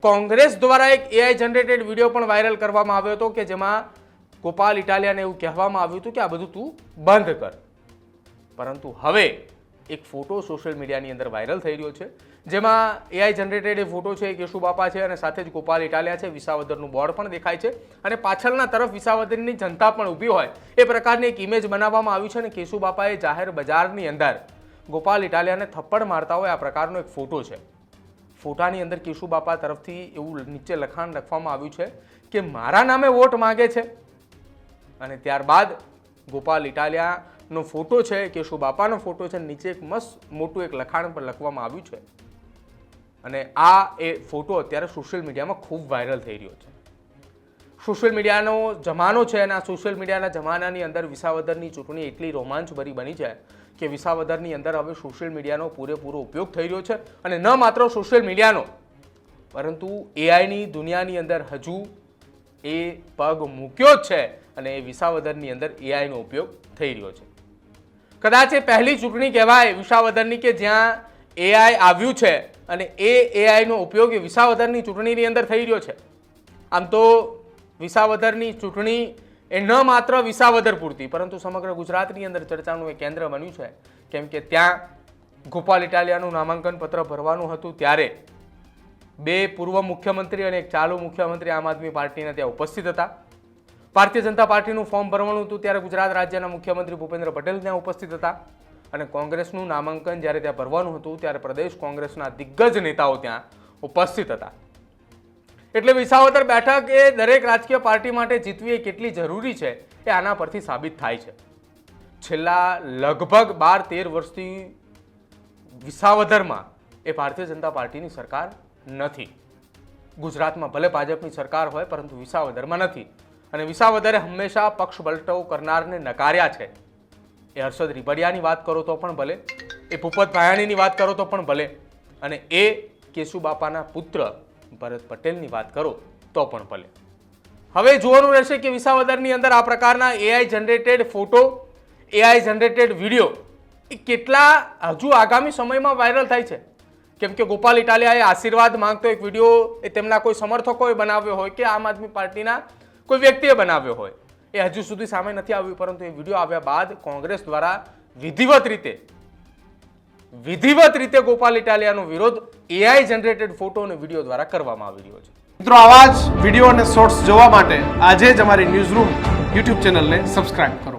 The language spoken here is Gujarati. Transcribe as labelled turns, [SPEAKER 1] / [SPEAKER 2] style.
[SPEAKER 1] કોંગ્રેસ દ્વારા એક એઆઈ જનરેટેડ વિડીયો પણ વાયરલ કરવામાં આવ્યો હતો કે જેમાં ગોપાલ ઇટાલિયાને એવું કહેવામાં આવ્યું હતું કે આ બધું તું બંધ કર, પરંતુ હવે એક ફોટો સોશિયલ મીડિયાની અંદર વાયરલ થઈ રહ્યો છે જેમાં એઆઈ જનરેટેડ ફોટો છે કેશુબાપા છે અને સાથે જ ગોપાલ ઇટાલિયા છે, વિસાવદરનું બોર્ડ પણ દેખાય છે અને પાછળના તરફ વિસાવદરની જનતા પણ ઊભી હોય એ પ્રકારની એક ઇમેજ બનાવવામાં આવી છે અને કેશુબાપાએ જાહેર બજારની અંદર ગોપાલ ઇટાલિયાને થપ્પડ મારતા હોય આ પ્રકારનો એક ફોટો છે। ફોટાની અંદર કેશુબાપા તરફથી એવું નીચે લખાણ લખવામાં આવ્યું છે કે મારા નામે વોટ માંગે છે અને ત્યારબાદ ગોપાલ ઇટાલિયાનો ફોટો છે, કેશુબાપાનો ફોટો છે, નીચે એક મસ્ત મોટું એક લખાણ પણ લખવામાં આવ્યું છે અને આ એ ફોટો અત્યારે સોશિયલ મીડિયામાં ખૂબ વાયરલ થઈ રહ્યો છે। સોશિયલ મીડિયાનો જમાનો છે અને આ સોશિયલ મીડિયાના જમાનાની અંદર વિસાવદરની ચૂંટણી એટલી રોમાંચભરી બની છે કે વિસાવદરની અંદર હવે સોશિયલ મીડિયાનો પૂરેપૂરો ઉપયોગ થઈ રહ્યો છે અને ન માત્ર સોશિયલ મીડિયાનો પરંતુ એઆઈની દુનિયાની અંદર હજુ એ પગ મૂક્યો જ છે અને એ વિસાવદરની અંદર એઆઈનો ઉપયોગ થઈ રહ્યો છે। કદાચ એ પહેલી ચૂંટણી કહેવાય વિસાવદરની કે જ્યાં એઆઈ આવ્યું છે અને એ એઆઈનો ઉપયોગ એ વિસાવદરની ચૂંટણીની અંદર થઈ રહ્યો છે। આમ તો વિસાવદરની ચૂંટણી એ ન માત્ર વિસાવદર પૂરતી પરંતુ સમગ્ર ગુજરાતની અંદર ચર્ચાનું એક કેન્દ્ર બન્યું છે, કેમ કે ત્યાં ગોપાલ ઇટાલિયાનું નામાંકન પત્ર ભરવાનું હતું ત્યારે બે પૂર્વ મુખ્યમંત્રી અને એક ચાલુ મુખ્યમંત્રી આમ આદમી પાર્ટીના ત્યાં ઉપસ્થિત હતા। ભારતીય જનતા પાર્ટીનું ફોર્મ ભરવાનું હતું ત્યારે ગુજરાત રાજ્યના મુખ્યમંત્રી ભૂપેન્દ્ર પટેલ ત્યાં ઉપસ્થિત હતા અને કોંગ્રેસનું નામાંકન જ્યારે ત્યાં ભરવાનું હતું ત્યારે પ્રદેશ કોંગ્રેસના દિગ્ગજ નેતાઓ ત્યાં ઉપસ્થિત હતા। એટલે વિસાવદર બેઠક એ દરેક રાજકીય પાર્ટી માટે જીતવી એ કેટલી જરૂરી છે એ આના પરથી સાબિત થાય છે। છેલ્લા લગભગ 12-13 વર્ષથી વિસાવદરમાં એ ભારતીય જનતા પાર્ટીની સરકાર નથી। ગુજરાતમાં ભલે ભાજપની સરકાર હોય પરંતુ વિસાવદરમાં નથી અને વિસાવદરે હંમેશા પક્ષ પલટો કરનારને નકાર્યા છે। એ હર્ષદ રીબડિયાની વાત કરો તો પણ ભલે, એ ભૂપત ભાયાણીની વાત કરો તો પણ ભલે અને એ કેશુબાપાના પુત્ર ભરત પટેલની વાત કરો તો પણ ભલે। હવે જોવાનું રહેશે કે વિસાવદરની અંદર આ પ્રકારના AI generated photo, AI generated video એ કેટલા હજુ આગામી સમયમાં વાયરલ થાય છે, કેમ કે ગોપાલ ઇટાલિયાએ આશીર્વાદ માંગતો એક વિડીયો એ તેમના કોઈ સમર્થકોએ બનાવ્યો હોય કે આમ આદમી પાર્ટીના કોઈ વ્યક્તિએ બનાવ્યો હોય એ હજુ સુધી સામે નથી આવ્યું, પરંતુ એ વિડીયો આવ્યા બાદ કોંગ્રેસ દ્વારા વિધિવત રીતે ગોપાલ ઇટાલિયાનો વિરોધ એઆઈ જનરેટેડ ફોટો અને વિડીયો દ્વારા કરવામાં આવી રહ્યો છે।
[SPEAKER 2] મિત્રો, આવા જ વિડીયો અને શોર્ટ્સ જોવા માટે આજે જ અમારી ન્યૂઝ રૂમ યુટ્યુબ ચેનલને સબસ્ક્રાઇબ કરો।